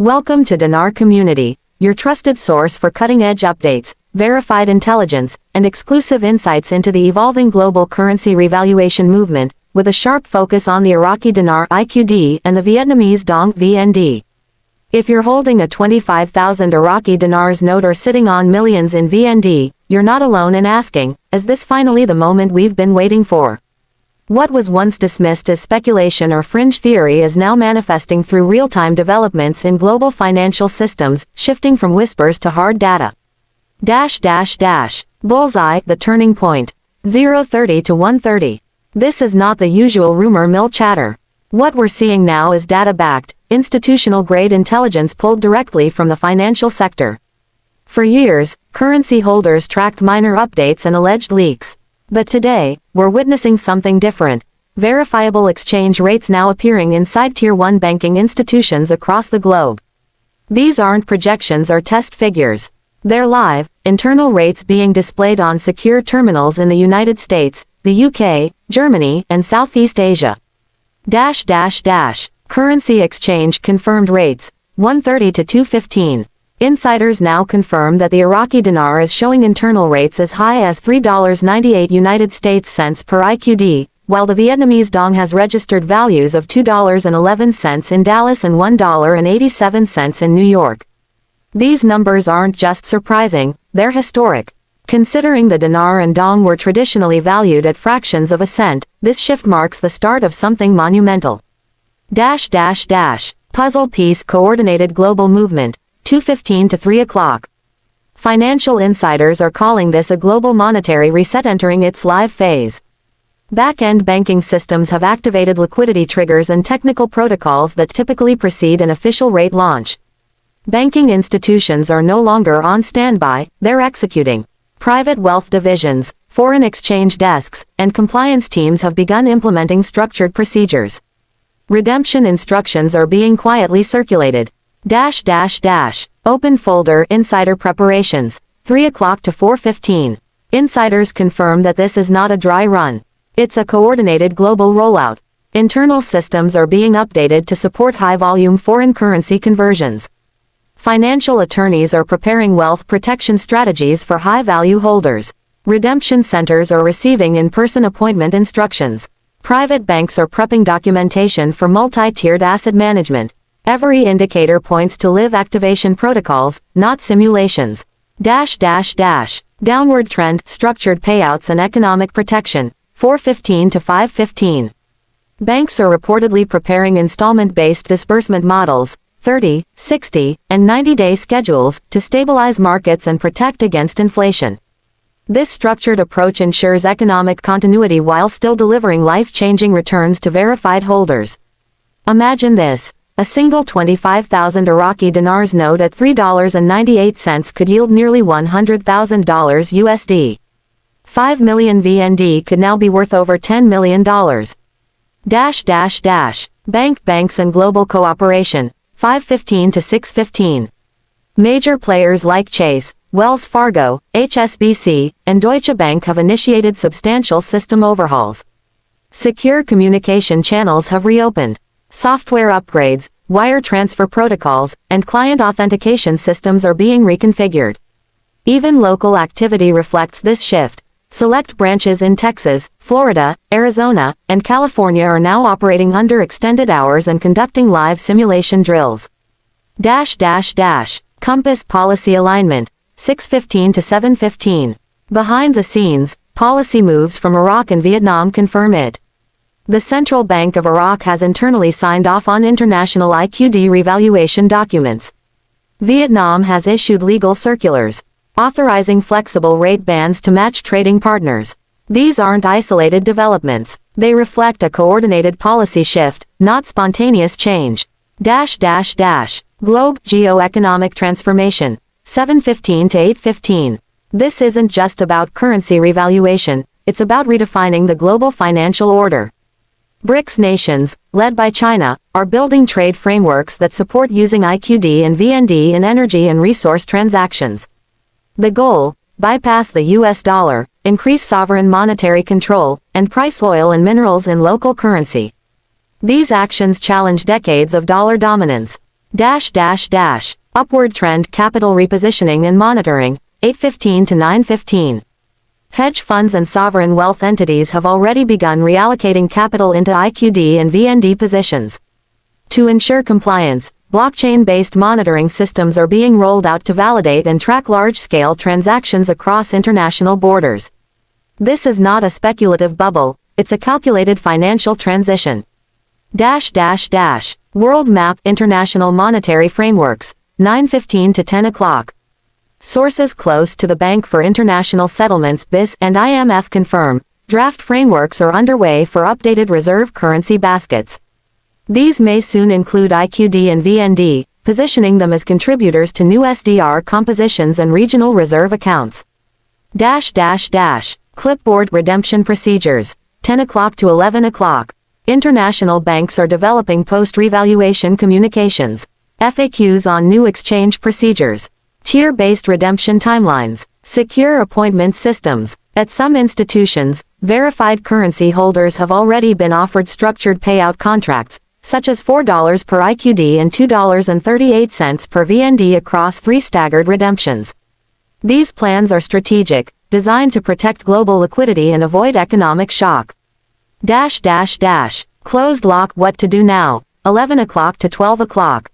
Welcome to Dinar Community, your trusted source for cutting-edge updates, verified intelligence, and exclusive insights into the evolving global currency revaluation movement, with a sharp focus on the Iraqi Dinar IQD and the Vietnamese Dong VND. If you're holding a 25,000 Iraqi dinars note or sitting on millions in VND, you're not alone in asking, is this finally the moment we've been waiting for? What was once dismissed as speculation or fringe theory is now manifesting through real-time developments in global financial systems, shifting from whispers to hard data. Bullseye, the turning point. 0:30 to 1:30. This is not the usual rumor mill chatter. What we're seeing now is data-backed, institutional-grade intelligence pulled directly from the financial sector. For years, currency holders tracked minor updates and alleged leaks. But today, we're witnessing something different. Verifiable exchange rates now appearing inside Tier 1 banking institutions across the globe. These aren't projections or test figures. They're live, internal rates being displayed on secure terminals in the United States, the UK, Germany, and Southeast Asia. Currency exchange confirmed rates, 130 to 215. Insiders now confirm that the Iraqi dinar is showing internal rates as high as $3.98 United States cents per IQD, while the Vietnamese Dong has registered values of $2.11 in Dallas and $1.87 in New York. These numbers aren't just surprising, they're historic. Considering the dinar and dong were traditionally valued at fractions of a cent, this shift marks the start of something monumental. Puzzle piece coordinated global movement. 2:15 to 3 o'clock. Financial insiders are calling this a global monetary reset entering its live phase. Back-end banking systems have activated liquidity triggers and technical protocols that typically precede an official rate launch. Banking institutions are no longer on standby, they're executing. Private wealth divisions, foreign exchange desks, and compliance teams have begun implementing structured procedures. Redemption instructions are being quietly circulated. Open folder insider preparations, 3 o'clock to 4:15. Insiders confirm that this is not a dry run. It's a coordinated global rollout. Internal systems are being updated to support high-volume foreign currency conversions. Financial attorneys are preparing wealth protection strategies for high-value holders. Redemption centers are receiving in-person appointment instructions. Private banks are prepping documentation for multi-tiered asset management. Every indicator points to live activation protocols, not simulations. Downward trend, structured payouts and economic protection, 4:15 to 5:15. Banks are reportedly preparing installment-based disbursement models, 30, 60, and 90-day schedules, to stabilize markets and protect against inflation. This structured approach ensures economic continuity while still delivering life-changing returns to verified holders. Imagine this. A single 25,000 Iraqi dinars note at $3.98 could yield nearly $100,000 USD. 5 million VND could now be worth over $10 million. Banks and global cooperation, 5:15 to 6:15. Major players like Chase, Wells Fargo, HSBC, and Deutsche Bank have initiated substantial system overhauls. Secure communication channels have reopened. Software upgrades, wire transfer protocols, and client authentication systems are being reconfigured. Even local activity reflects this shift. Select branches in Texas, Florida, Arizona, and California are now operating under extended hours and conducting live simulation drills. Compass policy alignment, 6:15 to 7:15. Behind the scenes, policy moves from Iraq and Vietnam confirm it. The Central Bank of Iraq has internally signed off on international IQD revaluation documents. Vietnam has issued legal circulars, authorizing flexible rate bands to match trading partners. These aren't isolated developments. They reflect a coordinated policy shift, not spontaneous change. Globe geoeconomic transformation, 7:15 to 8:15. This isn't just about currency revaluation, it's about redefining the global financial order. BRICS nations, led by China, are building trade frameworks that support using IQD and VND in energy and resource transactions. The goal, bypass the US dollar, increase sovereign monetary control, and price oil and minerals in local currency. These actions challenge decades of dollar dominance. Upward trend capital repositioning and monitoring, 8:15 to 9:15. Hedge funds and sovereign wealth entities have already begun reallocating capital into IQD and VND positions. To ensure compliance, blockchain-based monitoring systems are being rolled out to validate and track large-scale transactions across international borders. This is not a speculative bubble, it's a calculated financial transition. World Map International Monetary Frameworks, 9:15 to 10 o'clock. Sources close to the Bank for International Settlements (BIS) and IMF confirm, draft frameworks are underway for updated reserve currency baskets. These may soon include IQD and VND, positioning them as contributors to new SDR compositions and regional reserve accounts. Clipboard redemption procedures, 10 o'clock to 11 o'clock. International banks are developing post-revaluation communications, FAQs on new exchange procedures, tier-based redemption timelines, secure appointment systems. At some institutions, verified currency holders have already been offered structured payout contracts, such as $4 per IQD and $2.38 per VND across 3 staggered redemptions. These plans are strategic, designed to protect global liquidity and avoid economic shock. Closed lock what to do now, 11 o'clock to 12 o'clock.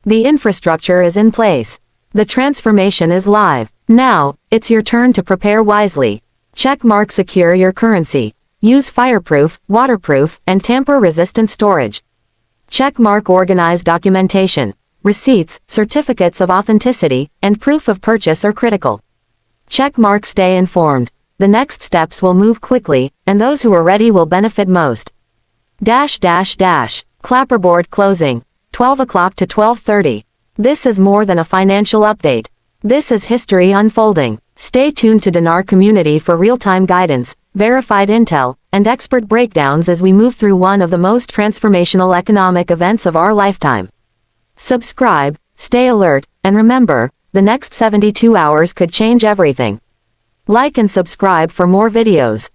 The infrastructure is in place. The transformation is live. Now, it's your turn to prepare wisely. Checkmark secure your currency. Use fireproof, waterproof, and tamper-resistant storage. Checkmark organize documentation. Receipts, certificates of authenticity, and proof of purchase are critical. Checkmark stay informed. The next steps will move quickly, and those who are ready will benefit most. Clapperboard closing, 12 o'clock to 12:30. This is more than a financial update. This is history unfolding. Stay tuned to Dinar Community for real-time guidance, verified intel, and expert breakdowns as we move through one of the most transformational economic events of our lifetime. Subscribe, stay alert, and remember, the next 72 hours could change everything. Like and subscribe for more videos.